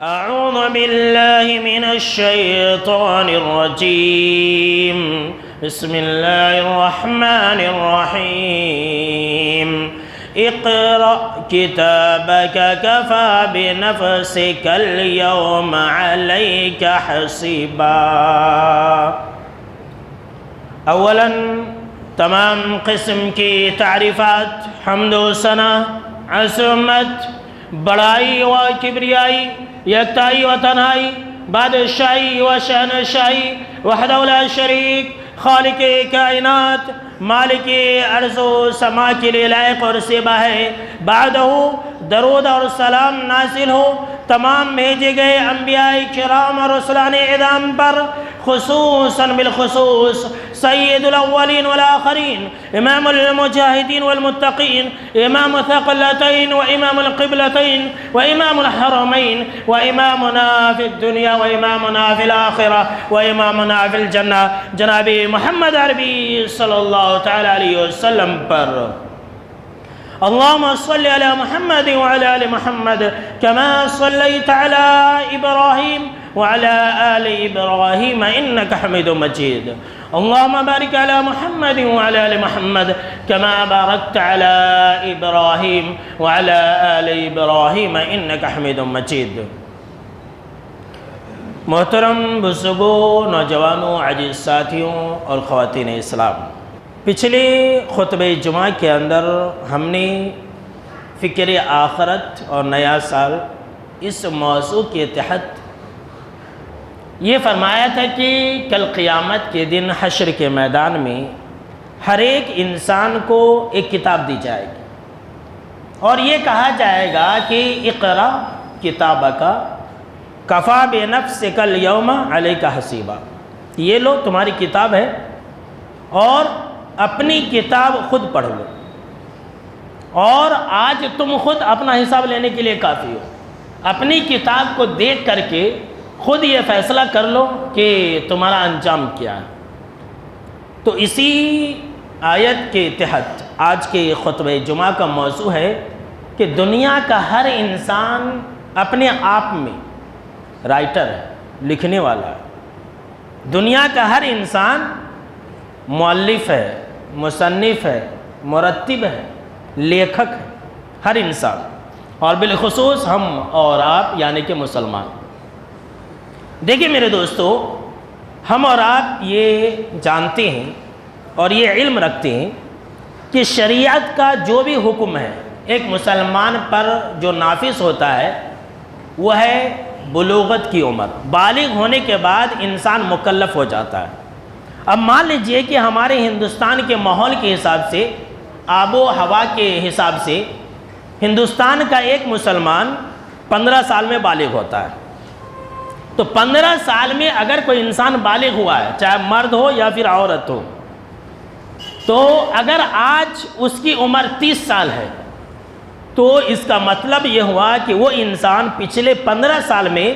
أعوذ بالله من الشيطان الرجيم بسم الله الرحمن الرحيم اقرأ كتابك كفى بنفسك اليوم عليك حسيبا۔ اولاً تمام قسم کی تعریفات، حمد و ثنا، عظمت، بڑائی و کبریائی، یکتائی و تنہائی، بادشاہی و شہنشاہی، وحدہ لا شریک، خالق کائنات، مالک ارض و سما کے لیے لائق اور سیبا ہے۔ بعدہ درود اور سلام نازل ہو تمام بھیجے گئے انبیاء کرام اور رسولان اعظام پر، خصوصاً بالخصوص سید الاولین والآخرین، امام المجاہدین والمتقین، امام الثقلتین و امام القبلتین و امام الحرمین و امامنا فی الدنیا و امامنا فی الآخرہ و امامنا فی الجنہ جناب محمد عربی صلی اللہ تعالی علیہ وسلم پر۔ اللهم صل على محمد وعلى آل محمد كما صليت على إبراهيم وعلى آل إبراهيم إنك حميد مجيد۔ اللهم بارك على محمد وعلى آل محمد كما باركت على إبراهيم وعلى آل إبراهيم إنك حميد مجيد۔ محترم بزرگوں، نوجوانوں، عزیز ساتھیوں اور خواتین اسلام، پچھلے خطبہ جمعہ کے اندر ہم نے فکر آخرت اور نیا سال اس موضوع کے تحت یہ فرمایا تھا کہ کل قیامت کے دن حشر کے میدان میں ہر ایک انسان کو ایک کتاب دی جائے گی اور یہ کہا جائے گا کہ اقرا کتابک کفی بنفسک الیوم علیک حسیبا، یہ لو تمہاری کتاب ہے اور اپنی کتاب خود پڑھ لو، اور آج تم خود اپنا حساب لینے کے لیے کافی ہو۔ اپنی کتاب کو دیکھ کر کے خود یہ فیصلہ کر لو کہ تمہارا انجام کیا ہے۔ تو اسی آیت کے تحت آج کے خطبہ جمعہ کا موضوع ہے کہ دنیا کا ہر انسان اپنے آپ میں رائٹر ہے، لکھنے والا ہے۔ دنیا کا ہر انسان مؤلف ہے، مصنف ہے، مرتب ہے، لیکھک ہے، ہر انسان، اور بالخصوص ہم اور آپ یعنی کہ مسلمان۔ دیکھیں میرے دوستو، ہم اور آپ یہ جانتے ہیں اور یہ علم رکھتے ہیں کہ شریعت کا جو بھی حکم ہے ایک مسلمان پر جو نافذ ہوتا ہے وہ ہے بلوغت کی عمر۔ بالغ ہونے کے بعد انسان مکلف ہو جاتا ہے۔ اب مان لیجئے کہ ہمارے ہندوستان کے ماحول کے حساب سے، آب و ہوا کے حساب سے، ہندوستان کا ایک مسلمان 15 سال میں بالغ ہوتا ہے۔ تو 15 سال میں اگر کوئی انسان بالغ ہوا ہے، چاہے مرد ہو یا پھر عورت ہو، تو اگر آج اس کی عمر 30 سال ہے تو اس کا مطلب یہ ہوا کہ وہ انسان پچھلے 15 سال میں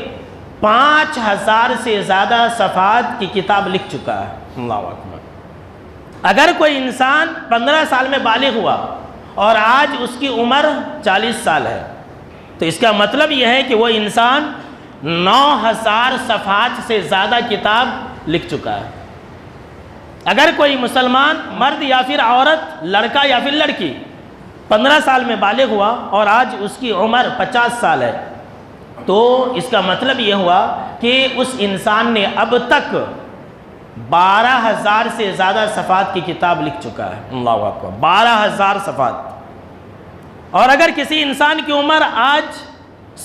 5000 سے زیادہ صفحات کی کتاب لکھ چکا ہے۔ اللہ اکبر۔ اگر کوئی انسان 15 سال میں بالغ ہوا اور آج اس کی عمر 40 سال ہے تو اس کا مطلب یہ ہے کہ وہ انسان 9000 صفحات سے زیادہ کتاب لکھ چکا ہے۔ اگر کوئی مسلمان مرد یا پھر عورت، لڑکا یا پھر لڑکی 15 سال میں بالغ ہوا اور آج اس کی عمر 50 سال ہے تو اس کا مطلب یہ ہوا کہ اس انسان نے اب تک 12000 سے زیادہ صفحات کی کتاب لکھ چکا ہے۔ اللہ اکبر، 12000 صفحات۔ اور اگر کسی انسان کی عمر آج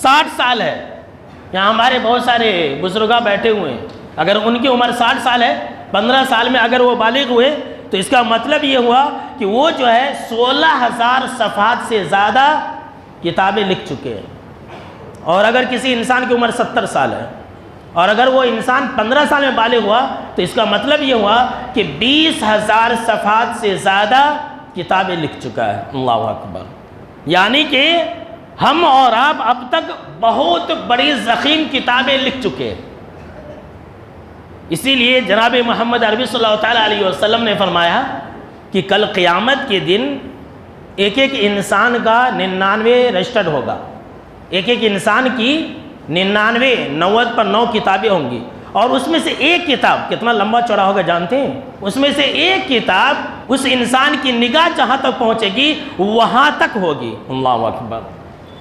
60 سال ہے، یہاں ہمارے بہت سارے بزرگاں بیٹھے ہوئے ہیں، اگر ان کی عمر 60 سال ہے، 15 سال میں اگر وہ بالغ ہوئے تو اس کا مطلب یہ ہوا کہ وہ جو ہے 16000 صفحات سے زیادہ کتابیں لکھ چکے ہیں۔ اور اگر کسی انسان کی عمر 70 سال ہے اور اگر وہ انسان 15 سال میں بالغ ہوا تو اس کا مطلب یہ ہوا کہ 20000 صفحات سے زیادہ کتابیں لکھ چکا ہے۔ اللہ اکبر۔ یعنی کہ ہم اور آپ اب تک بہت بڑی ضخیم کتابیں لکھ چکے ہیں۔ اسی لیے جناب محمد عربی صلی اللہ تعالیٰ علیہ وسلم نے فرمایا کہ کل قیامت کے دن ایک ایک انسان کا 99 رجسٹرڈ ہوگا، ایک ایک انسان کی 90 پر 9 کتابیں ہوں گی، اور اس میں سے ایک کتاب کتنا لمبا چوڑا ہوگا جانتے ہیں؟ اس میں سے ایک کتاب اس انسان کی نگاہ جہاں تک پہنچے گی وہاں تک ہوگی۔ اللہ اکبر،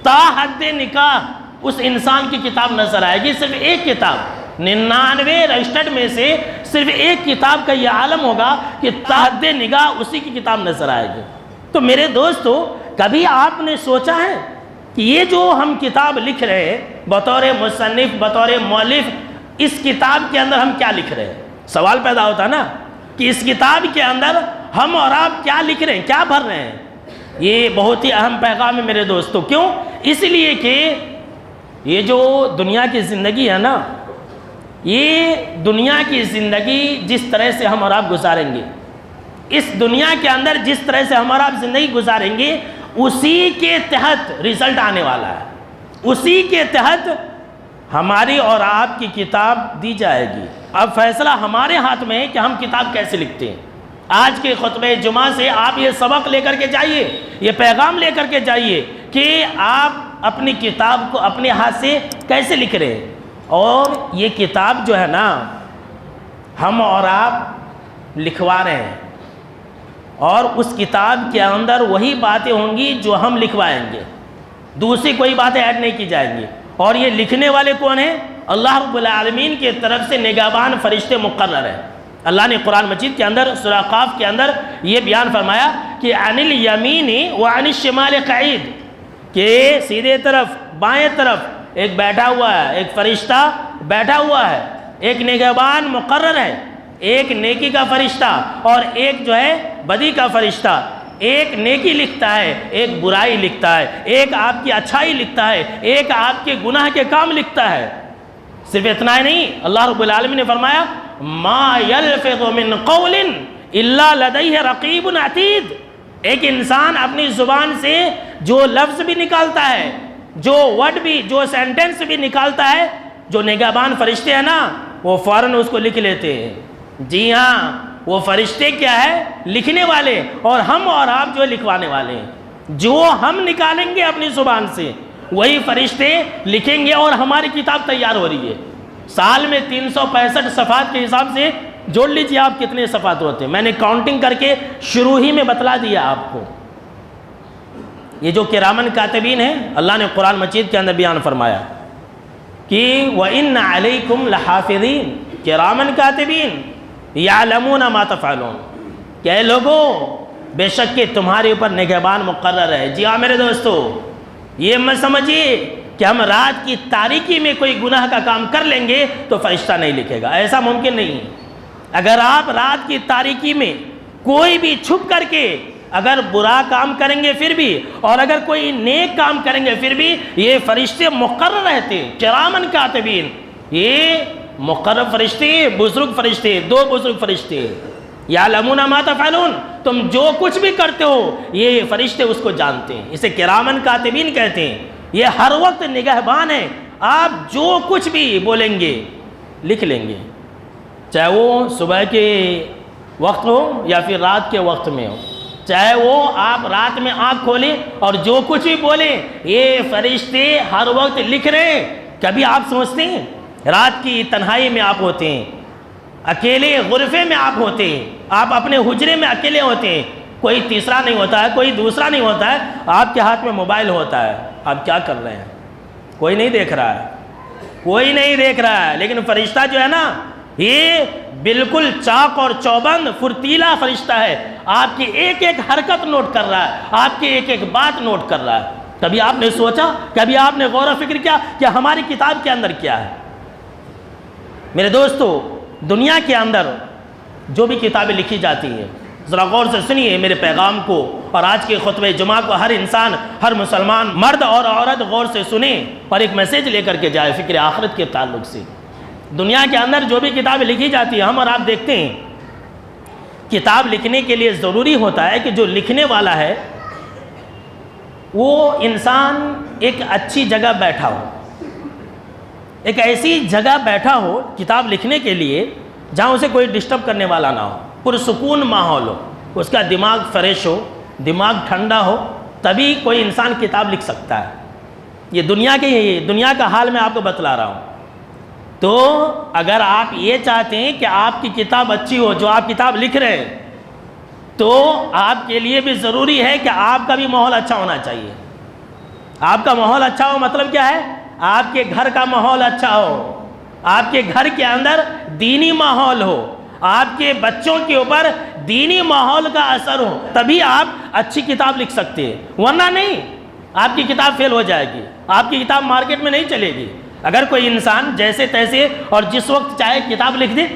تا حد نکاح اس انسان کی کتاب نظر آئے گی، صرف ایک کتاب۔ 99 رجسٹرڈ میں سے صرف ایک کتاب کا یہ عالم ہوگا کہ تا حد نگاہ اسی کی کتاب نظر آئے گی۔ تو میرے دوستو، کبھی آپ نے سوچا ہے کہ یہ جو ہم کتاب لکھ رہے ہیں بطور مصنف، بطور مؤلف، اس کتاب کے اندر ہم کیا لکھ رہے ہیں؟ سوال پیدا ہوتا نا کہ اس کتاب کے اندر ہم اور آپ کیا لکھ رہے ہیں، کیا بھر رہے ہیں؟ یہ بہت ہی اہم پیغام ہے میرے دوستو۔ کیوں؟ اس لیے کہ یہ جو دنیا کی زندگی ہے نا، یہ دنیا کی زندگی جس طرح سے ہم اور آپ گزاریں گے، اس دنیا کے اندر جس طرح سے ہم اور آپ زندگی گزاریں گے، اسی کے تحت رزلٹ آنے والا ہے، اسی کے تحت ہماری اور آپ کی کتاب دی جائے گی۔ اب فیصلہ ہمارے ہاتھ میں ہے کہ ہم کتاب کیسے لکھتے ہیں۔ آج کے خطبہ جمعہ سے آپ یہ سبق لے کر کے جائیے، یہ پیغام لے کر کے جائیے کہ آپ اپنی کتاب کو اپنے ہاتھ سے کیسے لکھ رہے ہیں۔ اور یہ کتاب جو ہے نا، ہم اور آپ لکھوا رہے ہیں، اور اس کتاب کے اندر وہی باتیں ہوں گی جو ہم لکھوائیں گے، دوسری کوئی باتیں ایڈ نہیں کی جائیں گی۔ اور یہ لکھنے والے کون ہیں؟ اللہ رب العالمین کی طرف سے نگہبان فرشتے مقرر ہیں۔ اللہ نے قرآن مجید کے اندر سورہ قاف کے اندر یہ بیان فرمایا کہ عن الیمین وعن الشمال قعید، کہ سیدھے طرف بائیں طرف ایک بیٹھا ہوا ہے، ایک فرشتہ بیٹھا ہوا ہے، ایک نگہبان مقرر ہے، ایک نیکی کا فرشتہ اور ایک جو ہے بدی کا فرشتہ۔ ایک نیکی لکھتا ہے، ایک برائی لکھتا ہے، ایک آپ کی اچھائی لکھتا ہے، ایک آپ کے گناہ کے کام لکھتا ہے۔ صرف اتنا ہی نہیں، اللہ رب العالمین نے فرمایا ما یلفظ من قول الا لدیہ رقیب عتید۔ ایک انسان اپنی زبان سے جو لفظ بھی نکالتا ہے، جو ورڈ بھی، جو سینٹنس بھی نکالتا ہے، جو نگہبان فرشتے ہیں نا، وہ فوراً اس کو لکھ لیتے ہیں۔ جی ہاں، وہ فرشتے کیا ہے؟ لکھنے والے، اور ہم اور آپ جو لکھوانے والے ہیں۔ جو ہم نکالیں گے اپنی زبان سے وہی فرشتے لکھیں گے، اور ہماری کتاب تیار ہو رہی ہے۔ سال میں 365 صفحات کے حساب سے جوڑ لیجیے آپ کتنے صفحات ہوتے ہیں۔ میں نے کاؤنٹنگ کر کے شروع ہی میں بتلا دیا آپ کو۔ یہ جو کرامن کاتبین ہیں، اللہ نے قرآن مجید کے اندر بیان فرمایا کہ وَإِنَّ عَلَيْكُمْ لَحَافِظِينَ کرامن کاتبین یعلمون ما تفعلون، کہ اے لوگو بے شک کہ تمہارے اوپر نگہبان مقرر ہے۔ جی ہاں میرے دوستو، یہ مت سمجھیے کہ ہم رات کی تاریکی میں کوئی گناہ کا کام کر لیں گے تو فرشتہ نہیں لکھے گا، ایسا ممکن نہیں ہے۔ اگر آپ رات کی تاریکی میں کوئی بھی چھپ کر کے اگر برا کام کریں گے پھر بھی، اور اگر کوئی نیک کام کریں گے پھر بھی، یہ فرشتے مقرر رہتے ہیں، کرامن کاتبین۔ یہ مقرر فرشتے، بزرگ فرشتے، 2 بزرگ فرشتے، یعلمون ما تفعلون، تم جو کچھ بھی کرتے ہو یہ فرشتے اس کو جانتے ہیں، اسے کرامن کاتبین کہتے ہیں۔ یہ ہر وقت نگہبان ہے، آپ جو کچھ بھی بولیں گے لکھ لیں گے، چاہے وہ صبح کے وقت ہو یا پھر رات کے وقت میں ہو، چاہے وہ آپ رات میں آنکھ کھولیں اور جو کچھ بھی بولیں یہ فرشتے ہر وقت لکھ رہے ہیں۔ کبھی آپ سوچتے ہیں رات کی تنہائی میں آپ ہوتے ہیں، اکیلے غرفے میں آپ ہوتے ہیں، آپ اپنے حجرے میں اکیلے ہوتے ہیں، کوئی تیسرا نہیں ہوتا ہے، کوئی دوسرا نہیں ہوتا ہے، آپ کے ہاتھ میں موبائل ہوتا ہے، آپ کیا کر رہے ہیں؟ کوئی نہیں دیکھ رہا ہے، کوئی نہیں دیکھ رہا ہے، لیکن فرشتہ جو ہے نا یہ بالکل چاق اور چوبند فرتیلا فرشتہ ہے، آپ کی ایک ایک حرکت نوٹ کر رہا ہے، آپ کی ایک ایک بات نوٹ کر رہا ہے۔ کبھی آپ نے سوچا، کبھی آپ نے غور و فکر کیا کہ ہماری کتاب کے اندر کیا ہے؟ میرے دوستو، دنیا کے اندر جو بھی کتابیں لکھی جاتی ہیں، ذرا غور سے سنیے میرے پیغام کو، اور آج کے خطبہ جمعہ کو ہر انسان، ہر مسلمان مرد اور عورت غور سے سنیں اور ایک میسیج لے کر کے جائے فکر آخرت کے تعلق سے۔ دنیا کے اندر جو بھی کتابیں لکھی جاتی ہیں، ہم اور آپ دیکھتے ہیں کتاب لکھنے کے لیے ضروری ہوتا ہے کہ جو لکھنے والا ہے وہ انسان ایک اچھی جگہ بیٹھا ہو، ایک ایسی جگہ بیٹھا ہو کتاب لکھنے کے لیے جہاں اسے کوئی ڈسٹرب کرنے والا نہ ہو، پرسکون ماحول ہو، اس کا دماغ فریش ہو، دماغ ٹھنڈا ہو، تبھی کوئی انسان کتاب لکھ سکتا ہے۔ یہ دنیا کا حال میں آپ کو بتلا رہا ہوں. تو اگر آپ یہ چاہتے ہیں کہ آپ کی کتاب اچھی ہو، جو آپ کتاب لکھ رہے ہیں، تو آپ کے لیے بھی ضروری ہے کہ آپ کا بھی ماحول اچھا ہونا چاہیے. آپ کا ماحول اچھا ہو مطلب کیا ہے؟ آپ کے گھر کا ماحول اچھا ہو، آپ کے گھر کے اندر دینی ماحول ہو، آپ کے بچوں کے اوپر دینی ماحول کا اثر ہو، تبھی آپ اچھی کتاب لکھ سکتے ہیں. ورنہ نہیں، آپ کی کتاب فیل ہو جائے گی، آپ کی کتاب مارکیٹ میں نہیں چلے گی. اگر کوئی انسان جیسے تیسے اور جس وقت چاہے کتاب لکھ دے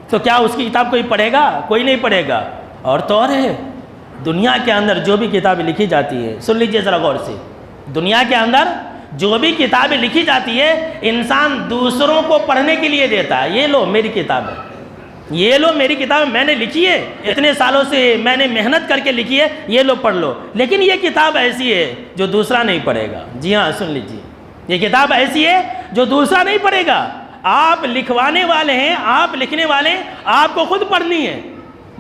تو کیا اس کی کتاب کوئی پڑھے گا؟ کوئی نہیں پڑھے گا. اور تو اور ہے، دنیا کے اندر جو بھی کتابیں لکھی جاتی ہے، سن لیجئے ذرا غور سے، دنیا کے اندر جو بھی کتابیں لکھی جاتی ہے انسان دوسروں کو پڑھنے کے لیے دیتا ہے. یہ لو میری کتاب ہے، یہ لو میری کتاب میں نے لکھی ہے، اتنے سالوں سے میں نے محنت کر کے لکھی ہے، یہ لو پڑھ لو. لیکن یہ کتاب ایسی ہے جو دوسرا نہیں پڑھے گا. جی ہاں، سن لیجیے، یہ کتاب ایسی ہے جو دوسرا نہیں پڑھے گا. آپ لکھوانے والے ہیں، آپ لکھنے والے ہیں، آپ کو خود پڑھنی ہے.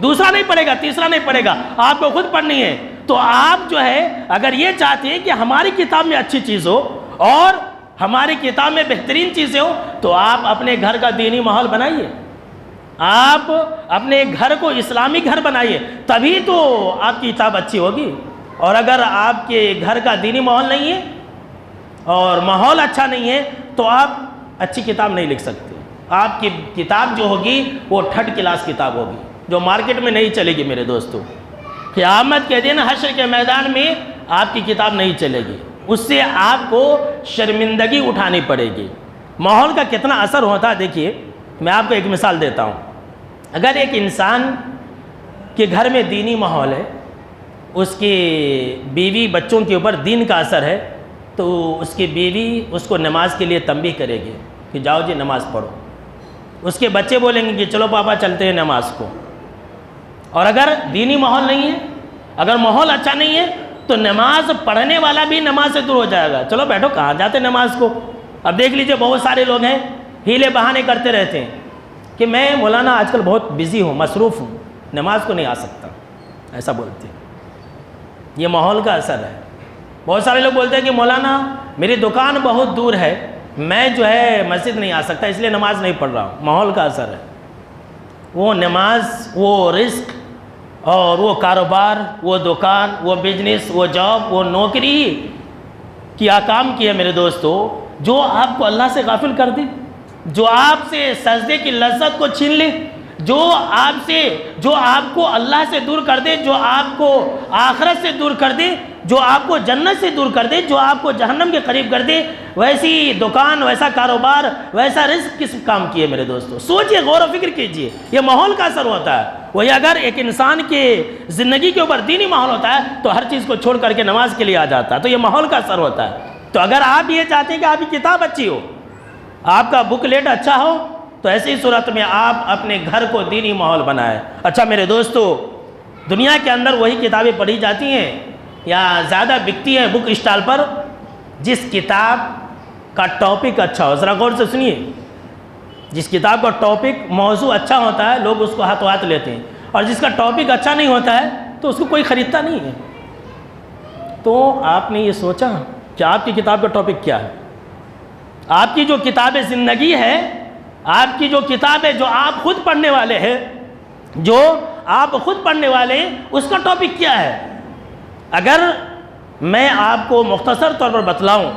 دوسرا نہیں پڑھے گا، تیسرا نہیں پڑھے گا، آپ کو خود پڑھنی ہے. تو آپ جو ہے اگر یہ چاہتے ہیں کہ ہماری کتاب میں اچھی چیز ہو اور ہماری کتاب میں بہترین چیزیں ہو، تو آپ اپنے گھر کا دینی ماحول بنائیے، آپ اپنے گھر کو اسلامی گھر بنائیے، تبھی تو آپ کی کتاب اچھی ہوگی. اور اگر آپ کے گھر کا دینی ماحول نہیں ہے اور ماحول اچھا نہیں ہے تو آپ اچھی کتاب نہیں لکھ سکتے. آپ کی کتاب جو ہوگی وہ تھرڈ کلاس کتاب ہوگی، جو مارکیٹ میں نہیں چلے گی. میرے دوستو، قیامت کے دن حشر کے میدان میں آپ کی کتاب نہیں چلے گی، اس سے آپ کو شرمندگی اٹھانی پڑے گی. ماحول کا کتنا اثر ہوتا ہے دیکھیے، میں آپ کو ایک مثال دیتا ہوں. اگر ایک انسان کے گھر میں دینی ماحول ہے، اس کی بیوی بچوں کے اوپر دین کا اثر ہے، تو اس کی بیوی اس کو نماز کے لیے تنبیہ کرے گی کہ جاؤ جی نماز پڑھو. اس کے بچے بولیں گے کہ چلو پاپا چلتے ہیں نماز کو. اور اگر دینی ماحول نہیں ہے، اگر ماحول اچھا نہیں ہے، تو نماز پڑھنے والا بھی نماز سے دور ہو جائے گا. چلو بیٹھو، کہاں جاتے نماز کو. اب دیکھ لیجئے بہت سارے لوگ ہیں ہیلے بہانے کرتے رہتے ہیں کہ میں مولانا آج کل بہت بزی ہوں، مصروف ہوں، نماز کو نہیں آ سکتا، ایسا بولتے ہیں. یہ ماحول کا اثر ہے. بہت سارے لوگ بولتے ہیں کہ مولانا میری دکان بہت دور ہے، میں جو ہے مسجد نہیں آ سکتا، اس لیے نماز نہیں پڑھ رہا ہوں. ماحول کا اثر ہے. وہ نماز، وہ رزق اور وہ کاروبار، وہ دکان، وہ بزنس، وہ جاب، وہ نوکری کیا کام کیا میرے دوستو، جو آپ کو اللہ سے غافل کر دے، جو آپ سے سجدے کی لذت کو چھین لے، جو آپ کو اللہ سے دور کر دے، جو آپ کو آخرت سے دور کر دے، جو آپ کو جنت سے دور کر دے، جو آپ کو جہنم کے قریب کر دے، ویسی دکان، ویسا کاروبار، ویسا رزق کس کام کیے میرے دوستو؟ سوچئے، غور و فکر کیجئے. یہ ماحول کا اثر ہوتا ہے. وہی اگر ایک انسان کے زندگی کے اوپر دینی ماحول ہوتا ہے تو ہر چیز کو چھوڑ کر کے نماز کے لیے آ جاتا ہے. تو یہ ماحول کا اثر ہوتا ہے. تو اگر آپ یہ چاہتے ہیں کہ آپ کی کتاب اچھی ہو، آپ کا بک لیٹ اچھا ہو، تو ایسی صورت میں آپ اپنے گھر کو دینی ماحول بنائیں. اچھا میرے دوستو، دنیا کے اندر وہی کتابیں پڑھی جاتی ہیں یا زیادہ بکتی ہیں بک اسٹال پر جس کتاب کا ٹاپک اچھا ہو. ذرا غور سے سنیے، جس کتاب کا ٹاپک، موضوع اچھا ہوتا ہے لوگ اس کو ہاتھوں ہاتھ لیتے ہیں، اور جس کا ٹاپک اچھا نہیں ہوتا ہے تو اس کو کوئی خریدتا نہیں ہے. تو آپ نے یہ سوچا کہ آپ کی کتاب کا ٹاپک کیا ہے؟ آپ کی جو کتاب زندگی ہے، آپ کی جو کتاب ہے جو آپ خود پڑھنے والے ہیں، جو آپ خود پڑھنے والے ہیں، اس کا ٹاپک کیا ہے؟ اگر میں آپ کو مختصر طور پر بتلاؤں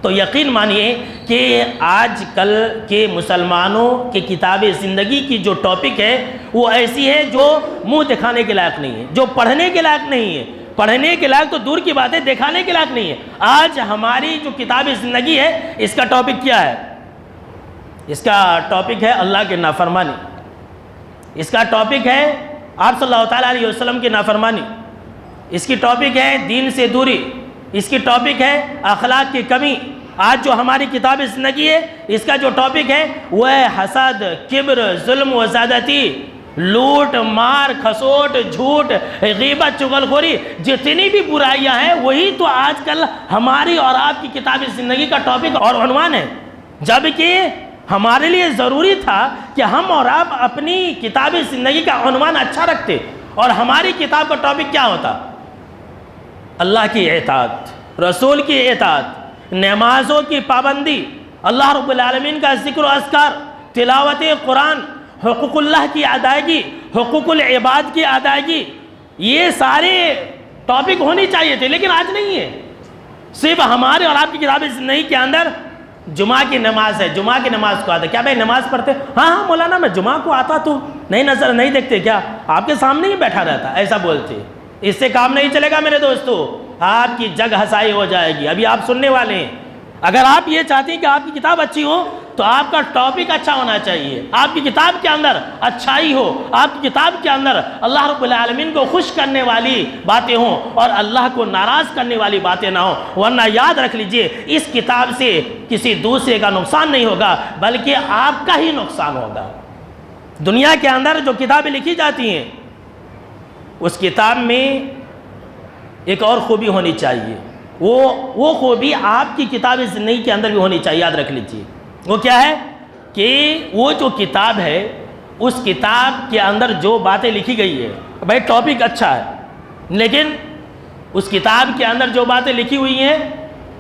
تو یقین مانیے کہ آج کل کے مسلمانوں کی کتاب زندگی کی جو ٹاپک ہے وہ ایسی ہے جو منہ دکھانے کے لائق نہیں ہے، جو پڑھنے کے لائق نہیں ہے. پڑھنے کے لائق تو دور کی بات ہے، دکھانے کے لائق نہیں ہے. آج ہماری جو کتاب زندگی ہے اس کا ٹاپک کیا ہے؟ اس کا ٹاپک ہے اللہ کی نافرمانی. اس کا ٹاپک ہے آپ صلی اللہ تعالیٰ علیہ وسلم کی نافرمانی. اس کی ٹاپک ہے دین سے دوری. اس کی ٹاپک ہے اخلاق کی کمی. آج جو ہماری کتاب زندگی ہے اس کا جو ٹاپک ہے وہ ہے حسد، کبر، ظلم و زیادتی، لوٹ مار، کھسوٹ، جھوٹ، غیبت، چغلخوری، جتنی بھی برائیاں ہیں وہی تو آج کل ہماری اور آپ کی کتاب زندگی کا ٹاپک اور عنوان ہے. جبکہ ہمارے لیے ضروری تھا کہ ہم اور آپ اپنی کتاب زندگی کا عنوان اچھا رکھتے، اور ہماری کتاب کا ٹاپک کیا ہوتا؟ اللہ کی اطاعت، رسول کی اطاعت، نمازوں کی پابندی، اللہ رب العالمین کا ذکر و اذکار، تلاوت قرآن، حقوق اللہ کی ادائیگی، حقوق العباد کی ادائیگی، یہ سارے ٹاپک ہونی چاہیے تھے، لیکن آج نہیں ہے۔ صرف ہمارے اور آپ کی کتاب زندگی کے اندر جمعہ کی نماز ہے، جمعہ کی نماز کو آتا ہے، کیا بھائی نماز پڑھتے؟ ہاں مولانا میں جمعہ کو آتا تو نہیں، نظر نہیں دیکھتے کیا؟ آپ کے سامنے ہی بیٹھا رہتا، ایسا بولتے۔ اس سے کام نہیں چلے گا میرے دوستو، آپ کی جگ ہسائی ہو جائے گی۔ ابھی آپ سننے والے ہیں، اگر آپ یہ چاہتے ہیں کہ آپ کی کتاب اچھی ہو تو آپ کا ٹاپک اچھا ہونا چاہیے، آپ کی کتاب کے اندر اچھائی ہو، آپ کی کتاب کے اندر اللہ رب العالمین کو خوش کرنے والی باتیں ہوں اور اللہ کو ناراض کرنے والی باتیں نہ ہوں، ورنہ یاد رکھ لیجئے اس کتاب سے کسی دوسرے کا نقصان نہیں ہوگا بلکہ آپ کا ہی نقصان ہوگا۔ دنیا کے اندر جو کتابیں لکھی جاتی ہیں اس کتاب میں ایک اور خوبی ہونی چاہیے، وہ خوبی آپ کی کتاب زندگی کے اندر بھی ہونی چاہیے، یاد رکھ لیجئے۔ وہ کیا ہے کہ وہ جو کتاب ہے اس کتاب کے اندر جو باتیں لکھی گئی ہے، بھائی ٹاپک اچھا ہے لیکن اس کتاب کے اندر جو باتیں لکھی ہوئی ہیں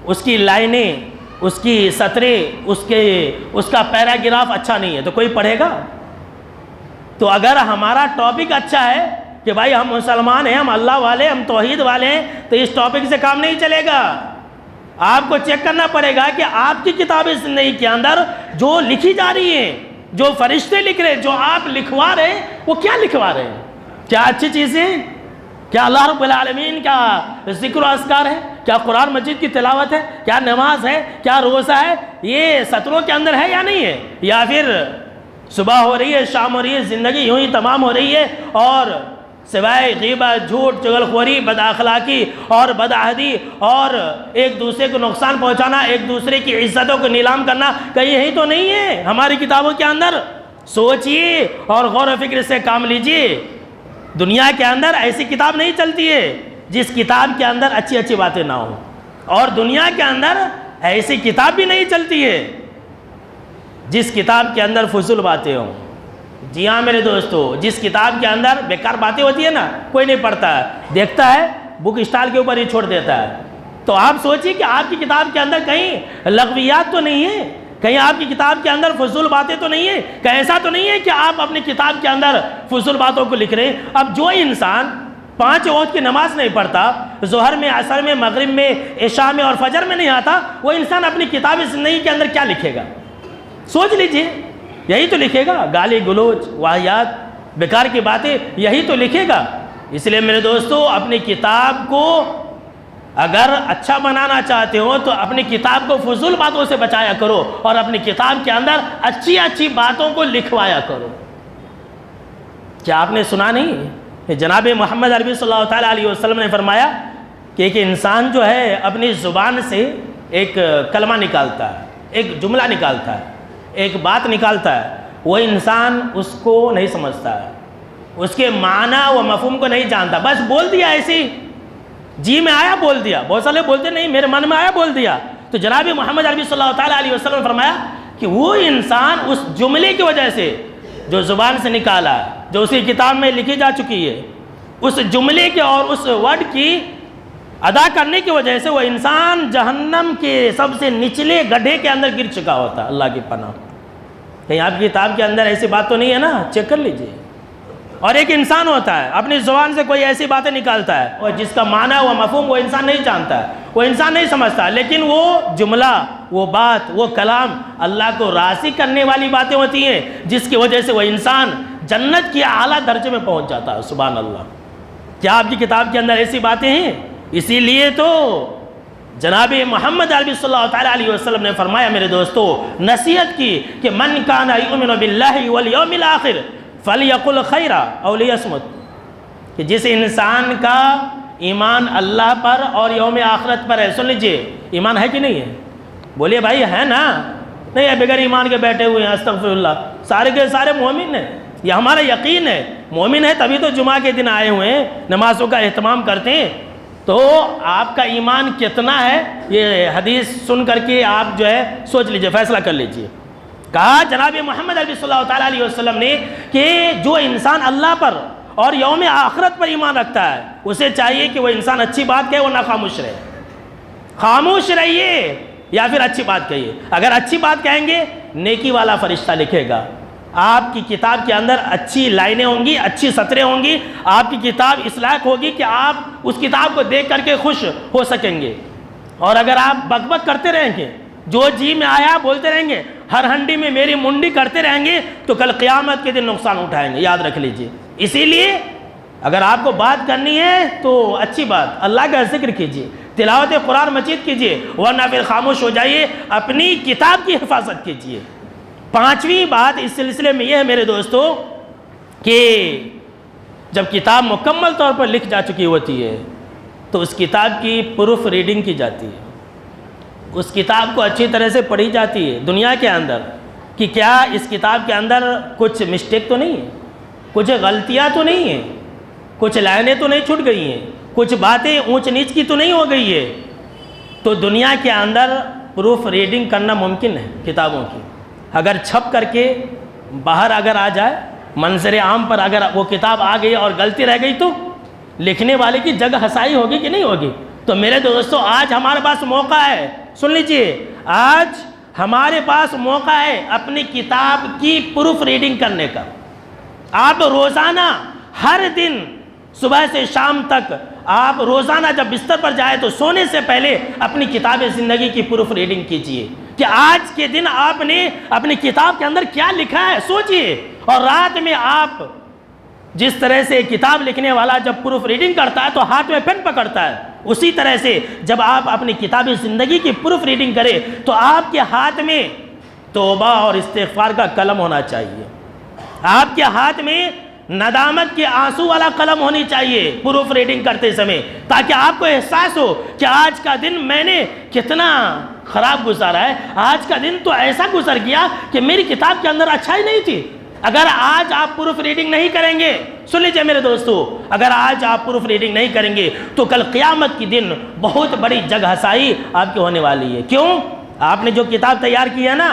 اس کی لائنیں، اس کی سطریں، اس کا پیراگراف اچھا نہیں ہے تو کوئی پڑھے گا؟ تو اگر ہمارا ٹاپک اچھا ہے کہ بھائی ہم مسلمان ہیں، ہم اللہ والے، ہم توحید والے ہیں، تو اس ٹاپک سے کام نہیں چلے گا۔ آپ کو چیک کرنا پڑے گا کہ آپ کی کتاب زندگی کے اندر جو لکھی جا رہی ہیں، جو فرشتے لکھ رہے ہیں، جو آپ لکھوا رہے ہیں، وہ کیا لکھوا رہے ہیں؟ کیا اچھی چیزیں ہیں؟ کیا اللہ رب العالمین کا ذکر و اذکار ہے؟ کیا قرآن مجید کی تلاوت ہے؟ کیا نماز ہے؟ کیا روزہ ہے؟ یہ سطروں کے اندر ہے یا نہیں ہے؟ یا پھر صبح ہو رہی ہے، شام ہو رہی ہے، زندگی یوں ہی تمام ہو رہی ہے اور سوائے غیبت، جھوٹ، چغلخوری، بد اخلاقی اور بدعہدی اور ایک دوسرے کو نقصان پہنچانا، ایک دوسرے کی عزتوں کو نیلام کرنا، کہیں یہی تو نہیں ہے ہماری کتابوں کے اندر؟ سوچئے اور غور و فکر سے کام لیجئے۔ دنیا کے اندر ایسی کتاب نہیں چلتی ہے جس کتاب کے اندر اچھی اچھی باتیں نہ ہوں، اور دنیا کے اندر ایسی کتاب بھی نہیں چلتی ہے جس کتاب کے اندر فضول باتیں ہوں۔ جی ہاں میرے دوستو، جس کتاب کے اندر بیکار باتیں ہوتی ہیں نا، کوئی نہیں پڑھتا ہے، دیکھتا ہے بک اسٹال کے اوپر ہی چھوڑ دیتا ہے۔ تو آپ سوچئے کہ آپ کی کتاب کے اندر کہیں لغویات تو نہیں ہے، کہیں آپ کی کتاب کے اندر فضول باتیں تو نہیں ہے، کہ ایسا تو نہیں ہے کہ آپ اپنی کتاب کے اندر فضول باتوں کو لکھ رہے ہیں۔ اب جو انسان 5 وقت کی نماز نہیں پڑھتا، ظہر میں، عصر میں، مغرب میں، عشاء میں اور فجر میں نہیں آتا، وہ انسان اپنی کتاب زندگی کے اندر کیا لکھے گا؟ سوچ لیجئے، یہی تو لکھے گا، گالی گلوچ، واہیات، بیکار کی باتیں، یہی تو لکھے گا۔ اس لیے میرے دوستو، اپنی کتاب کو اگر اچھا بنانا چاہتے ہو تو اپنی کتاب کو فضول باتوں سے بچایا کرو اور اپنی کتاب کے اندر اچھی اچھی باتوں کو لکھوایا کرو۔ کیا آپ نے سنا نہیں؟ جناب محمد عربی صلی اللہ تعالیٰ علیہ وسلم نے فرمایا کہ ایک انسان جو ہے اپنی زبان سے ایک کلمہ نکالتا ہے، ایک جملہ نکالتا ہے، ایک بات نکالتا ہے، وہ انسان اس کو نہیں سمجھتا ہے، اس کے معنی و مفہوم کو نہیں جانتا، بس بول دیا ایسے ہی، جی میں آیا بول دیا۔ بہت سارے بولتے نہیں، میرے من میں آیا بول دیا۔ تو جناب محمد عربی صلی اللہ تعالیٰ علیہ وسلم نے فرمایا کہ وہ انسان اس جملے کی وجہ سے جو زبان سے نکالا، جو اسی کتاب میں لکھی جا چکی ہے، اس جملے کے اور اس ورڈ کی ادا کرنے کی وجہ سے وہ انسان جہنم کے سب سے نچلے گڈھے کے اندر گر چکا ہوتا۔ اللہ کی پناہ، کہیں آپ کی کتاب کے اندر ایسی بات تو نہیں ہے نا؟ چیک کر لیجئے۔ اور ایک انسان ہوتا ہے اپنی زبان سے کوئی ایسی باتیں نکالتا ہے اور جس کا معنی و مفہوم وہ انسان نہیں جانتا ہے، وہ انسان نہیں سمجھتا، لیکن وہ جملہ، وہ بات، وہ کلام اللہ کو راضی کرنے والی باتیں ہوتی ہیں جس کی وجہ سے وہ انسان جنت کی اعلیٰ درجے میں پہنچ جاتا ہے۔ سبحان اللہ! کیا آپ کی کتاب کے اندر ایسی باتیں ہیں؟ اسی لیے تو جناب محمد عربی صلی اللہ تعالیٰ علیہ وسلم نے فرمایا میرے دوستو، نصیحت کی کہ من کان یؤمن باللہ والیوم الآخر فلیقل خیرا او لیصمت، کہ جس انسان کا ایمان اللہ پر اور یوم آخرت پر ہے، سن لیجئے، ایمان ہے کہ نہیں ہے؟ بولیے بھائی ہے نا؟ نہیں ہے، بغیر ایمان کے بیٹھے ہوئے ہیں، استغفر اللہ، سارے کے سارے مومن ہیں، یہ ہمارا یقین ہے، مومن ہے تبھی تو جمعہ کے دن آئے ہوئے ہیں، نمازوں کا اہتمام کرتے ہیں۔ تو آپ کا ایمان کتنا ہے یہ حدیث سن کر کے آپ جو ہے سوچ لیجئے، فیصلہ کر لیجئے۔ کہا جناب محمد عربی صلی اللہ تعالیٰ علیہ وسلم نے کہ جو انسان اللہ پر اور یوم آخرت پر ایمان رکھتا ہے اسے چاہیے کہ وہ انسان اچھی بات کہے ورنہ خاموش رہے۔ خاموش رہیے، یا پھر اچھی بات کہیے. اگر اچھی بات کہیں گے نیکی والا فرشتہ لکھے گا. آپ کی کتاب کے اندر اچھی لائنیں ہوں گی, اچھی سطریں ہوں گی, آپ کی کتاب اس لائق ہوگی کہ آپ اس کتاب کو دیکھ کر کے خوش ہو سکیں گے. اور اگر آپ بک بک کرتے رہیں گے, جو جی میں آیا بولتے رہیں گے, ہر ہنڈی میں میری منڈی کرتے رہیں گے, تو کل قیامت کے دن نقصان اٹھائیں گے, یاد رکھ لیجئے. اسی لیے اگر آپ کو بات کرنی ہے تو اچھی بات, اللہ کا ذکر کیجئے, تلاوت قرآن مجید کیجئے, ورنہ پھر خاموش ہو جائیے, اپنی کتاب کی حفاظت کیجئے. پانچویں بات اس سلسلے میں یہ ہے میرے دوستو کہ جب کتاب مکمل طور پر لکھ جا چکی ہوتی ہے تو اس کتاب کی پروف ریڈنگ کی جاتی ہے. اس کتاب کو اچھی طرح سے پڑھی جاتی ہے دنیا کے اندر کہ کیا اس کتاب کے اندر کچھ مسٹیک تو نہیں ہے, کچھ غلطیاں تو نہیں ہیں, کچھ لائنیں تو نہیں چھوٹ گئی ہیں, کچھ باتیں اونچ نیچ کی تو نہیں ہو گئی ہے. تو دنیا کے اندر پروف ریڈنگ کرنا ممکن ہے کتابوں کی. اگر چھپ کر کے باہر اگر آ جائے, منظر عام پر اگر وہ کتاب آ گئی اور غلطی رہ گئی تو لکھنے والے کی جگہ ہسائی ہوگی کہ نہیں ہوگی. تو میرے دوستو آج ہمارے پاس موقع ہے, سن لیجئے, آج ہمارے پاس موقع ہے اپنی کتاب کی پروف ریڈنگ کرنے کا. آپ روزانہ ہر دن صبح سے شام تک آپ روزانہ جب بستر پر جائے تو سونے سے پہلے اپنی کتاب زندگی کی پروف ریڈنگ کیجئے کہ آج کے دن آپ نے اپنی کتاب کے اندر کیا لکھا ہے, سوچئے. اور رات میں آپ جس طرح سے کتاب لکھنے والا جب پروف ریڈنگ کرتا ہے تو ہاتھ میں پین پکڑتا ہے, اسی طرح سے جب آپ اپنی کتاب زندگی کی پروف ریڈنگ کریں تو آپ کے ہاتھ میں توبہ اور استغفار کا قلم ہونا چاہیے, آپ کے ہاتھ میں ندامت کے آنسو والا قلم ہونی چاہیے پروف ریڈنگ کرتے سمے, تاکہ آپ کو احساس ہو کہ آج کا دن میں نے کتنا خراب گزارا ہے, آج کا دن تو ایسا گزر گیا کہ میری کتاب کے اندر اچھائی نہیں تھی. اگر آج آپ پروف ریڈنگ نہیں کریں گے, سن لیجئے میرے دوستو, اگر آج آپ پروف ریڈنگ نہیں کریں گے تو کل قیامت کی دن بہت بڑی جگ ہسائی آپ کی ہونے والی ہے. کیوں؟ آپ نے جو کتاب تیار کی ہے نا,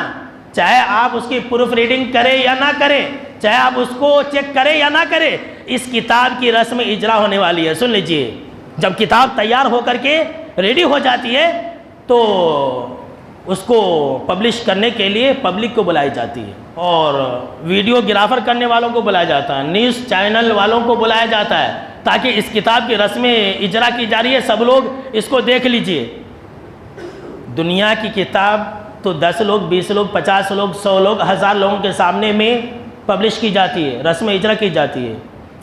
چاہے آپ اس کی پروف ریڈنگ کریں یا نہ کریں, چاہے آپ اس کو چیک کریں یا نہ کریں, اس کتاب کی رسم اجرا ہونے والی ہے. سن لیجئے, جب کتاب تیار ہو کر کے ریڈی ہو جاتی ہے تو اس کو پبلش کرنے کے لیے پبلک کو بلائی جاتی ہے, اور ویڈیو گرافر کرنے والوں کو بلایا جاتا ہے, نیوز چینل والوں کو بلایا جاتا ہے, تاکہ اس کتاب کی رسم اجرا کی جا رہی ہے, سب لوگ اس کو دیکھ لیجئے. دنیا کی کتاب تو 10 لوگ, 20 لوگ, 50 لوگ, 100 لوگ, 1000 لوگوں کے سامنے میں پبلش کی جاتی ہے, رسم اجرا کی جاتی ہے.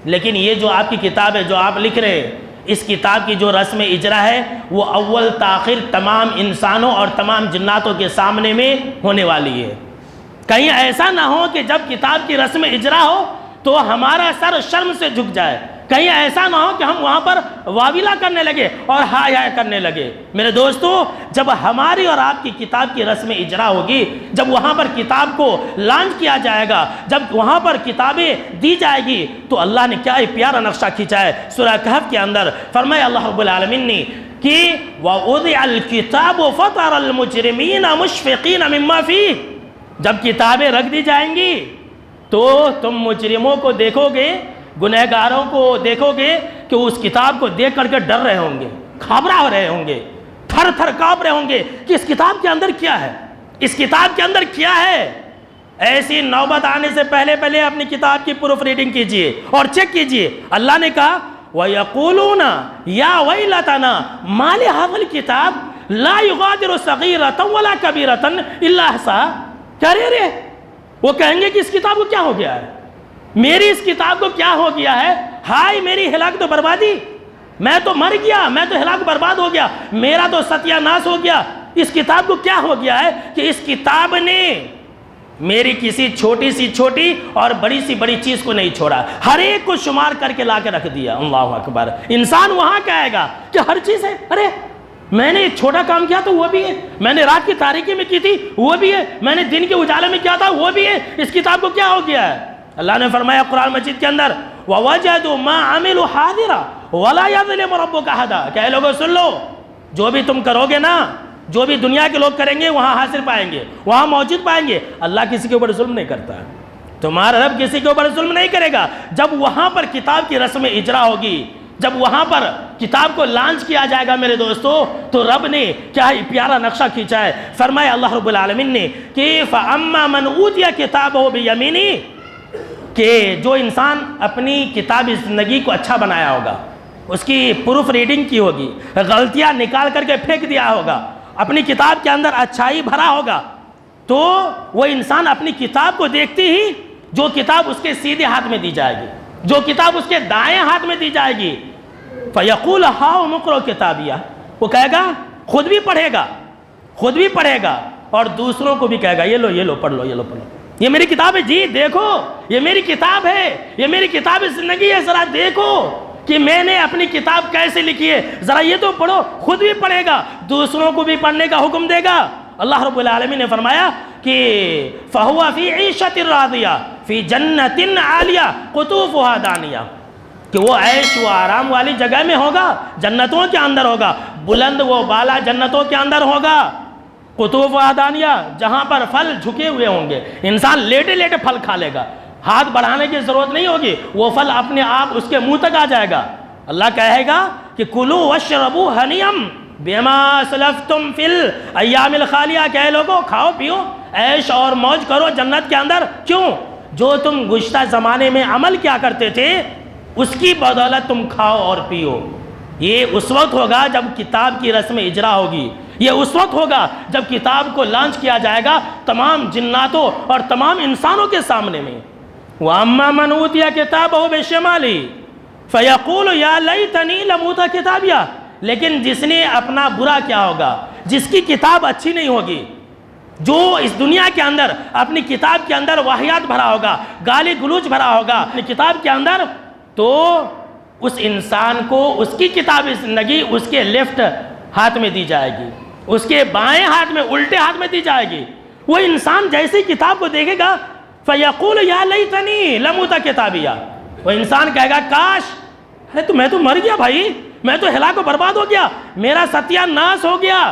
لیکن یہ جو آپ کی کتاب ہے جو آپ لکھ رہے ہیں, اس کتاب کی جو رسم اجرا ہے وہ اول تاخیر تمام انسانوں اور تمام جناتوں کے سامنے میں ہونے والی ہے. کہیں ایسا نہ ہو کہ جب کتاب کی رسم اجرا ہو تو ہمارا سر شرم سے جھک جائے, کہیں ایسا نہ ہو کہ ہم وہاں پر واویلا کرنے لگے اور ہائے ہائے کرنے لگے. میرے دوستو, جب ہماری اور آپ کی کتاب کی رسم اجرا ہوگی, جب وہاں پر کتاب کو لانچ کیا جائے گا, جب وہاں پر کتابیں دی جائے گی, تو اللہ نے کیا پیارا نقشہ کھینچا ہے سورہ کہف کے اندر. فرمایا اللہ رب العالمین نے کہ وَوُضِعَ الْكِتَابُ فَتَرَى الْمُجْرِمِينَ مُشْفِقِينَ مِمَّا فِيهِ, جب کتابیں رکھ دی جائیں گی تو تم مجرموں کو دیکھو گے, گنہگاروں کو دیکھو گے کہ اس کتاب کو دیکھ کر کے ڈر رہے ہوں گے, گھبرا رہے ہوں گے, تھر تھر کانپ رہے ہوں گے کہ اس کتاب کے اندر کیا ہے, اس کتاب کے اندر کیا ہے. ایسی نوبت آنے سے پہلے پہلے اپنی کتاب کی پروف ریڈنگ کیجئے اور چیک کیجئے. اللہ نے کہا وَيَقُولُونَ يَا وَيْلَتَنَا مَا لِهَذَا الْكِتَابِ لَا يُغَادِرُ صَغِيرَةً وَلَا كَبِيرَةً إِلَّا أَحْصَاهَا. کیا رے وہ کہیں گے کہ اس کتاب کو کیا ہو گیا ہے, میری اس کتاب کو کیا ہو گیا ہے, ہائے میری ہلاک تو بربادی, میں تو مر گیا, میں تو ہلاک برباد ہو گیا, میرا تو ستیہ ناس ہو گیا. اس کتاب کو کیا ہو گیا ہے کہ اس کتاب نے میری کسی چھوٹی سی چھوٹی اور بڑی سی بڑی چیز کو نہیں چھوڑا, ہر ایک کو شمار کر کے لا کے رکھ دیا. اللہ اکبر. انسان وہاں کہے گا کہ ہر چیز ہے, ارے میں نے ایک چھوٹا کام کیا تو وہ بھی ہے, میں نے رات کی تاریکی میں کی تھی وہ بھی ہے, میں نے دن کے اجالے میں کیا تھا وہ بھی ہے, اس کتاب کو کیا ہو گیا ہے. اللہ نے فرمایا قرآن مجید کے اندر وَوَجَدُوا مَا عَمِلُوا حَاضِرًا وَلَا يَظْلِمُ رَبُّكَ أَحَدًا. کہ اے لوگوں سن لو, جو بھی تم کرو گے نا, جو بھی دنیا کے لوگ کریں گے وہاں حاصل پائیں گے, وہاں موجود پائیں گے. اللہ کسی کے اوپر ظلم نہیں کرتا ہے, تمہارا رب کسی کے اوپر ظلم نہیں کرے گا. جب وہاں پر کتاب کی رسم اجرا ہوگی, جب وہاں پر کتاب کو لانچ کیا جائے گا میرے دوستو، تو رب نے کیا پیارا نقشہ کھینچا ہے، فرمایا اللہ رب العالمین نے کہ فَأَمَّا مَنْ أُوتِيَ كِتَابَهُ بِيَمِينِهِ، کہ جو انسان اپنی کتاب زندگی کو اچھا بنایا ہوگا، اس کی پروف ریڈنگ کی ہوگی، غلطیاں نکال کر کے پھینک دیا ہوگا، اپنی کتاب کے اندر اچھائی بھرا ہوگا، تو وہ انسان اپنی کتاب کو دیکھتی ہی جو کتاب اس کے سیدھے ہاتھ میں دی جائے گی، جو کتاب اس کے دائیں ہاتھ میں دی جائے گی، فَيَقُولُ هَاؤْمُ اقْرَءُوا کِتَابِیَهْ، وہ کہے گا، خود بھی پڑھے گا اور دوسروں کو بھی کہے گا، یہ لو پڑھ لو، یہ میری کتاب ہے، جی دیکھو یہ میری کتاب ہے، یہ میری کتاب زندگی ہے، ذرا دیکھو کہ میں نے اپنی کتاب کیسے لکھی ہے، ذرا یہ تو پڑھو، خود بھی پڑھے گا، دوسروں کو بھی پڑھنے کا حکم دے گا۔ اللہ رب العالمین نے فرمایا کہ فَهُوَ فِي عِيشَةٍ رَاضِيَةٍ فِي جَنَّةٍ عَالِيَةٍ قُطُوفُهَا دَانِيَةٍ، کہ وہ عیش و آرام والی جگہ میں ہوگا، جنتوں کے اندر ہوگا، بلند و بالا جنتوں کے اندر ہوگا، قطوفُهَا دَانِيَةٍ، جہاں پر پھل جھکے ہوئے ہوں گے، انسان لیٹے لیٹے پھل کھا لے گا، ہاتھ بڑھانے کی ضرورت نہیں ہوگی، وہ پھل اپنے آپ اس کے منہ تک آ جائے گا۔ اللہ کہے گا کہ کُلُوا وَاشْرَبُوا ہَنِیًّا بِمَا أَسْلَفْتُمْ فِی الْأَیَّامِ الْخَالِیَةِ، کہ اے لوگو کھاؤ پیو، عیش اور موج کرو جنت کے اندر، کیوں؟ جو تم گزشتہ زمانے میں عمل کیا کرتے تھے اس کی بدولت تم کھاؤ اور پیو۔ یہ اس وقت ہوگا جب کتاب کی رسم اجرا ہوگی، یہ اس وقت ہوگا جب کتاب کو لانچ کیا جائے گا تمام جناتوں اور تمام انسانوں کے سامنے میں۔ وَأَمَّا مَنْ أُوتِيَ كِتَابَهُ بِشِمَالِهِ فَيَقُولُ يَا لَيْتَنِي لَمْ أُوتَ كِتَابِيَهْ، لیکن جس نے اپنا برا کیا ہوگا، جس کی کتاب اچھی نہیں ہوگی، جو اس دنیا کے اندر اپنی کتاب کے اندر واہیات بھرا ہوگا، گالی گلوچ بھرا ہوگا اپنی کتاب کے اندر، تو اس انسان کو اس کی کتاب زندگی اس کے لیفٹ ہاتھ میں دی جائے گی، اس کے بائیں ہاتھ میں، الٹے ہاتھ میں دی جائے گی۔ وہ انسان جیسے کتاب کو دیکھے گا فَيَقُولُ يَا لَيْتَنِي لَمْ أُوتَ كِتَابِيَهْ، وہ انسان کہے گا کاش، میں تو مر گیا بھائی، میں تو ہلاک و برباد ہو گیا، میرا ستیہ ناس ہو گیا،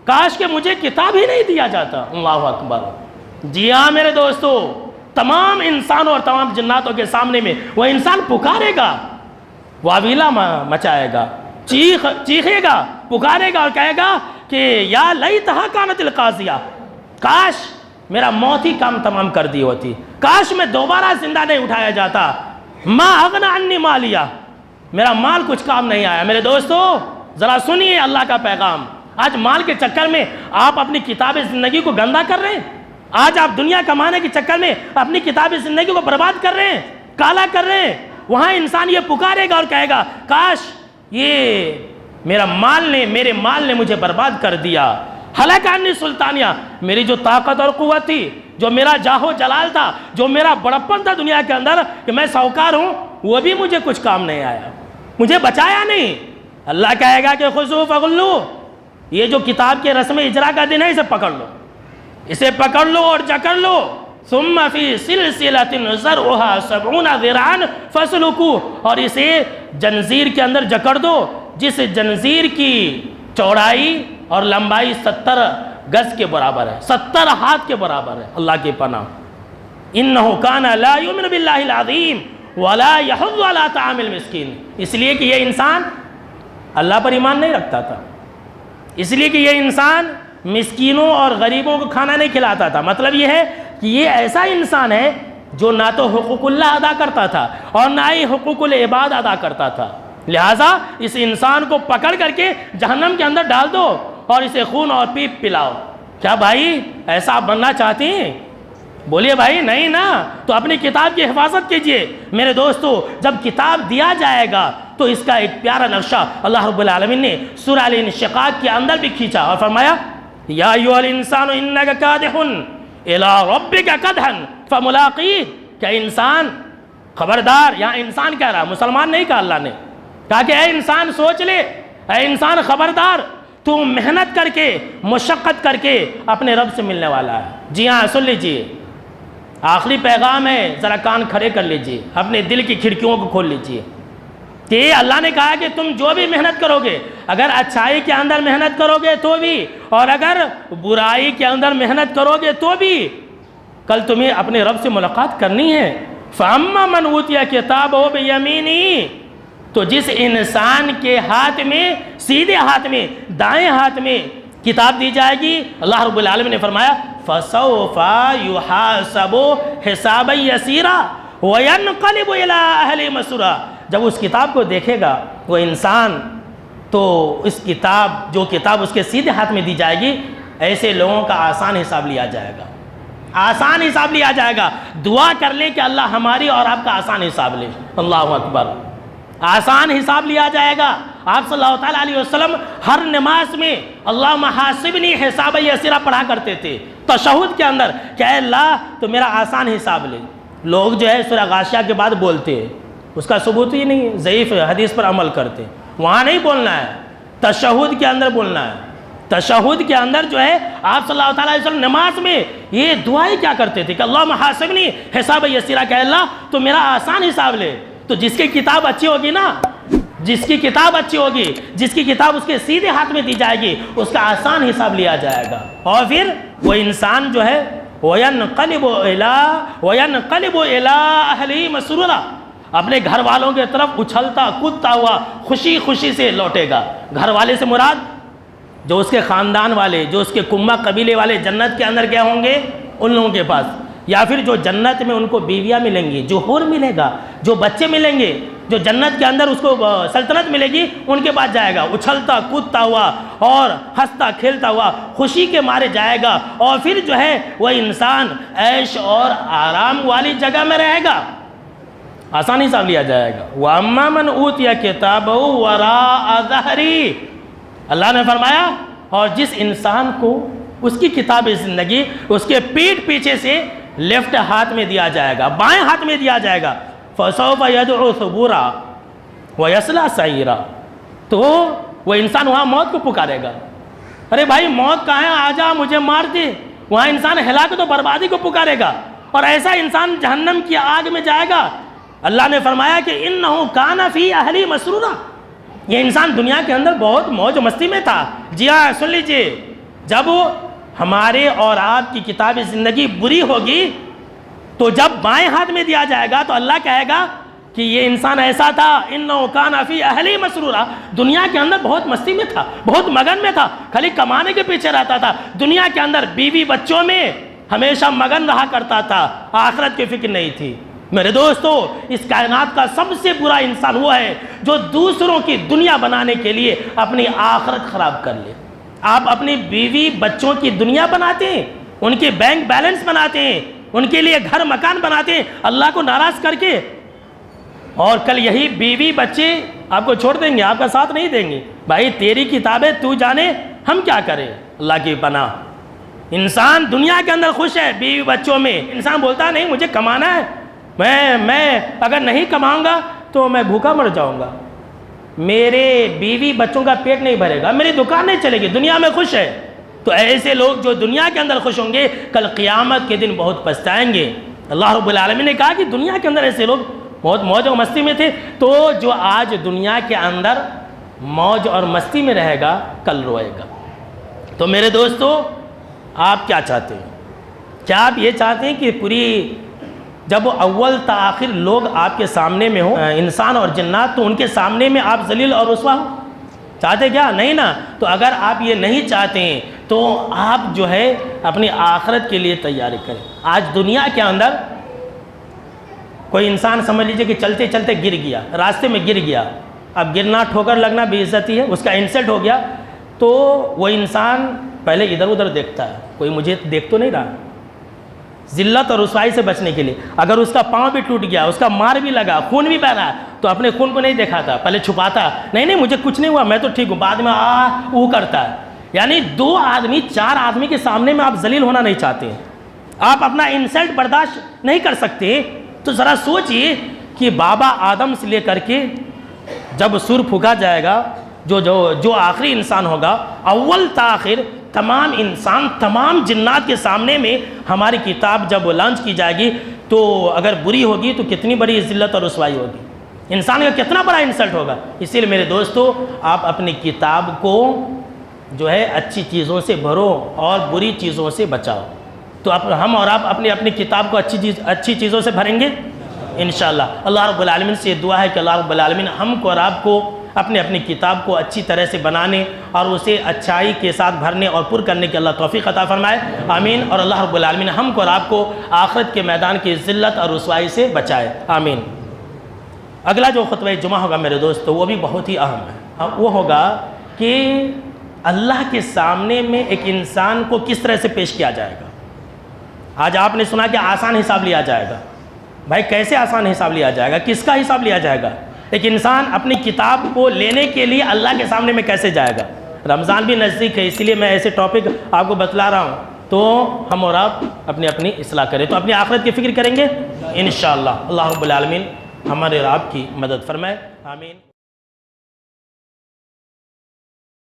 کاش کہ مجھے کتاب ہی نہیں دیا جاتا۔ اللہ اکبر۔ جی ہاں میرے دوستو، تمام انسانوں اور تمام جناتوں کے سامنے میں وہ انسان پکارے گا، واویلا مچائے گا، چیخے گا، پکارے گا اور کہے گا کہ یا لیتہا کانت القاضیہ، کاش میرا موت ہی کام تمام کر دی ہوتی، کاش میں دوبارہ زندہ نہیں اٹھایا جاتا، ما اغنی عنی مالیہ، میرا مال کچھ کام نہیں آیا۔ میرے دوستو ذرا سنیے اللہ کا پیغام، آج مال کے چکر میں آپ اپنی کتاب زندگی کو گندا کر رہے ہیں، آج آپ دنیا کمانے کے چکر میں اپنی کتاب زندگی کو برباد کر رہے ہیں، کالا کر رہے ہیں۔ وہاں انسان یہ پکارے گا اور کہے گا کاش یہ میرے مال نے مجھے برباد کر دیا، ہلاک عنی سلطانیہ، میری جو طاقت اور قوت تھی، جو میرا جاہ و جلال تھا، جو میرا بڑپن تھا دنیا کے اندر کہ میں ساہوکار ہوں، وہ بھی مجھے کچھ کام نہیں آیا، مجھے بچایا نہیں۔ اللہ کہے گا کہ خذوہ فغلوہ، یہ جو کتاب کے رسم اجرا کا دن ہے اسے پکڑ لو، اسے پکڑ لو اور جکڑ لو، ثم فی سلسلۃ ذرعها 70 ذراعا فاسلکوہ، اور اسے جنزیر کے اندر جکڑ دو جس جنزیر کی چوڑائی اور لمبائی 70 گز کے برابر ہے، 70 ہاتھ کے برابر ہے۔ اللہ کی پناہ، انہ کان لا یؤمن باللہ العظیم ولا یحض علی طعام المسکین، اس لیے کہ یہ انسان اللہ پر ایمان نہیں رکھتا تھا، اس لیے کہ یہ انسان مسکینوں اور غریبوں کو کھانا نہیں کھلاتا تھا۔ مطلب یہ ہے کہ یہ ایسا انسان ہے جو نہ تو حقوق اللہ ادا کرتا تھا اور نہ ہی حقوق العباد ادا کرتا تھا، لہٰذا اس انسان کو پکڑ کر کے جہنم کے اندر ڈال دو اور اسے خون اور پیپ پلاؤ۔ کیا بھائی ایسا آپ بننا چاہتے ہیں؟ بولیے بھائی نہیں نا، تو اپنی کتاب کی حفاظت کیجئے۔ میرے دوستو جب کتاب دیا جائے گا تو اس کا ایک پیارا نقشہ اللہ رب العالمین نے سورہ الانشقاق کے اندر بھی کھینچا اور فرمایا یا ایھا الانسان انک کادح الی ربک کدحا فملاقیہ، کہ انسان خبردار، یہاں انسان کہہ رہا، مسلمان نہیں کہا اللہ نے، کہا کہ اے انسان سوچ لے، اے انسان خبردار، تو محنت کر کے مشقت کر کے اپنے رب سے ملنے والا ہے۔ جی ہاں سن لیجئے، آخری پیغام ہے، ذرا کان کھڑے کر لیجئے، اپنے دل کی کھڑکیوں کو کھول لیجئے کہ اللہ نے کہا کہ تم جو بھی محنت کرو گے، اگر اچھائی کے اندر محنت کرو گے تو بھی، اور اگر برائی کے اندر محنت کرو گے تو بھی، کل تمہیں اپنے رب سے ملاقات کرنی ہے۔ فَأَمَّا مَنْ أُوتِیَ کِتَابَهُ بِیَمِینِهِ، تو جس انسان کے ہاتھ میں، سیدھے ہاتھ میں، دائیں ہاتھ میں کتاب دی جائے گی، اللہ رب العالمین نے فرمایا فَسَوْفَ يُحَاسَبُ حِسَابًا يَسِيرًا وَيَنْقَلِبُ إِلَىٰ أَهْلِهِ مَسْرُورًا۔ جب اس کتاب کو دیکھے گا وہ انسان، تو اس کتاب، جو کتاب اس کے سیدھے ہاتھ میں دی جائے گی، ایسے لوگوں کا آسان حساب لیا جائے گا، آسان حساب لیا جائے گا۔ دعا کر لیں کہ اللہ ہماری اور آپ کا آسان حساب لے۔ اللہ اکبر، آسان حساب لیا جائے گا۔ آپ صلی اللہ تعالیٰ علیہ وسلم ہر نماز میں اللہم حاسبنی حسابا یسیرا پڑھا کرتے تھے، تشہد کے اندر کہ اے اللہ تو میرا آسان حساب لے۔ لوگ جو ہے سورہ غاشیہ کے بعد بولتے ہیں، اس کا ثبوت ہی نہیں ہے، ضعیف حدیث پر عمل کرتے، وہاں نہیں بولنا ہے، تشہد کے اندر بولنا ہے۔ تشہد کے اندر جو ہے آپ صلی اللہ تعالیٰ علیہ وسلم نماز میں یہ دعائیں کیا کرتے تھے کہ اللہم حاسبنی حسابا یسیرا، کہ اللہ تو میرا آسان حساب لے۔ تو جس کی کتاب اچھی ہوگی نا، جس کی کتاب اچھی ہوگی، جس کی کتاب اس کے سیدھے ہاتھ میں دی جائے گی، اس کا آسان حساب لیا جائے گا۔ اور پھر وہ انسان جو ہے وَيَنْقَلِبُ إِلَىٰ أَهْلِهِ مَسْرُورًا، اپنے گھر والوں کے طرف اچھلتا کودتا ہوا خوشی خوشی سے لوٹے گا۔ گھر والے سے مراد جو اس کے خاندان والے، جو اس کے کنبہ قبیلے والے جنت کے اندر کیا ہوں گے، ان لوگوں کے پاس، یا پھر جو جنت میں ان کو بیویاں ملیں گی، جو حور ملے گا، جو بچے ملیں گے، جو جنت کے اندر اس کو سلطنت ملے گی، ان کے پاس جائے گا، اچھلتا کودتا ہوا اور ہنستا کھیلتا ہوا خوشی کے مارے جائے گا۔ اور پھر جو ہے وہ انسان عیش اور آرام والی جگہ میں رہے گا، آسان حساب لیا جائے گا۔ وَأَمَّا مَنْ أُوتِيَ كِتَابَهُ وَرَاءَ ظَهْرِهِ، اللہ نے فرمایا اور جس انسان کو اس کی کتاب زندگی اس کے پیٹھ پیچھے سے لیفٹ ہاتھ میں دیا جائے گا، بائیں ہاتھ میں دیا جائے گا، فَسَوْفَ يَدْعُو ثُبُورًا وَيَصْلَىٰ سَعِيرًا، تو وہ انسان وہاں موت کو پکارے گا، ارے بھائی موت کہاں ہے، آجا مجھے مار دے۔ وہاں انسان ہلاکت و بربادی کو پکارے گا، اور ایسا انسان جہنم کی آگ میں جائے گا۔ اللہ نے فرمایا کہ اِنَّهُ كَانَ فِي أَهْلِهِ مَسْرُورًا، یہ انسان دنیا کے اندر بہت موج مستی میں تھا۔ جی ہاں سن لیجئے، جب ہمارے اور آپ کی کتاب زندگی بری ہوگی تو جب بائیں ہاتھ میں دیا جائے گا تو اللہ کہے گا کہ یہ انسان ایسا تھا، اِنَّهُ كَانَ فِي أَهْلِهِ مَسْرُورًا، دنیا کے اندر بہت مستی میں تھا، بہت مگن میں تھا، خالی کمانے کے پیچھے رہتا تھا، دنیا کے اندر بیوی بچوں میں ہمیشہ مگن رہا کرتا تھا، آخرت کی فکر نہیں تھی۔ میرے دوستو، اس کائنات کا سب سے برا انسان وہ ہے جو دوسروں کی دنیا بنانے کے لیے اپنی آخرت خراب کر لے۔ آپ اپنی بیوی بچوں کی دنیا بناتے ہیں، ان کے بینک بیلنس بناتے ہیں، ان کے لیے گھر مکان بناتے ہیں اللہ کو ناراض کر کے، اور کل یہی بیوی بچے آپ کو چھوڑ دیں گے، آپ کا ساتھ نہیں دیں گے۔ بھائی تیری کتابیں تو جانے، ہم کیا کریں، اللہ کی پناہ۔ انسان دنیا کے اندر خوش ہے بیوی بچوں میں، انسان بولتا نہیں مجھے کمانا ہے، میں اگر نہیں کماؤں گا تو میں بھوکا مر جاؤں گا، میرے بیوی بچوں کا پیٹ نہیں بھرے گا، میری دکان نہیں چلے گی، دنیا میں خوش ہے۔ تو ایسے لوگ جو دنیا کے اندر خوش ہوں گے کل قیامت کے دن بہت پچھتائیں گے۔ اللہ رب العالمین نے کہا کہ دنیا کے اندر ایسے لوگ بہت موج و مستی میں تھے، تو جو آج دنیا کے اندر موج اور مستی میں رہے گا کل روئے گا۔ تو میرے دوستو، آپ کیا چاہتے ہیں؟ کیا آپ یہ چاہتے ہیں کہ پوری جب اول تا آخر لوگ آپ کے سامنے میں ہوں، انسان اور جنات، تو ان کے سامنے میں آپ ذلیل اور رسوا ہوں؟ چاہتے کیا؟ نہیں نا۔ تو اگر آپ یہ نہیں چاہتے ہیں تو آپ جو ہے اپنی آخرت کے لیے تیاری کریں۔ آج دنیا کے اندر کوئی انسان سمجھ لیجئے کہ چلتے چلتے گر گیا، راستے میں گر گیا، اب گرنا ٹھوکر لگنا بے عزتی ہے، اس کا انسلٹ ہو گیا، تو وہ انسان پہلے ادھر ادھر دیکھتا ہے، کوئی مجھے دیکھ تو نہیں رہا، ذلت اور رسوائی سے بچنے کے لیے۔ اگر اس کا پاؤں بھی ٹوٹ گیا، اس کا مار بھی لگا، خون بھی بہ رہا ہے، تو اپنے خون کو نہیں دکھاتا، پہلے چھپاتا، نہیں مجھے کچھ نہیں ہوا، میں تو ٹھیک ہوں، بعد میں وہ کرتا ہے۔ یعنی 2 آدمی 4 آدمی کے سامنے میں آپ ذلیل ہونا نہیں چاہتے ہیں، آپ اپنا انسلٹ برداشت نہیں کر سکتے، تو ذرا سوچئے کہ بابا آدم سے لے کر کے جب سور پھونکا جائے گا، جو آخری انسان ہوگا، اول تا آخر تمام انسان، تمام جنات کے سامنے میں ہماری کتاب جب لانچ کی جائے گی تو اگر بری ہوگی تو کتنی بڑی ذلت اور رسوائی ہوگی، انسان کا کتنا بڑا انسلٹ ہوگا۔ اسی لیے میرے دوستو، آپ اپنی کتاب کو جو ہے اچھی چیزوں سے بھرو اور بری چیزوں سے بچاؤ۔ تو ہم اور آپ اپنی کتاب کو اچھی چیزوں سے بھریں گے، انشاءاللہ۔ اللہ رب العالمین سے یہ دعا ہے کہ اللہ رب العالمین ہم کو اور آپ کو اپنی کتاب کو اچھی طرح سے بنانے اور اسے اچھائی کے ساتھ بھرنے اور پر کرنے کی اللہ توفیق عطا فرمائے، آمین۔ اور اللہ رب العالمین ہم کو اور آپ کو آخرت کے میدان کی ذلت اور رسوائی سے بچائے، آمین۔ اگلا جو خطبہ جمعہ ہوگا میرے دوستو وہ بھی بہت ہی اہم ہے، وہ ہوگا کہ اللہ کے سامنے میں ایک انسان کو کس طرح سے پیش کیا جائے گا۔ آج آپ نے سنا کہ آسان حساب لیا جائے گا، بھائی کیسے آسان حساب لیا جائے گا، کس کا حساب لیا جائے گا؟ ایک انسان اپنی کتاب کو لینے کے لیے اللہ کے سامنے میں کیسے جائے گا؟ رمضان بھی نزدیک ہے، اسی لیے میں ایسے ٹاپک آپ کو بتلا رہا ہوں، تو ہم اور آپ اپنی اصلاح کریں، تو اپنی آخرت کی فکر کریں گے انشاءاللہ۔ اللہ رب العالمین ہمارے اور آپ کی مدد فرمائے، آمین۔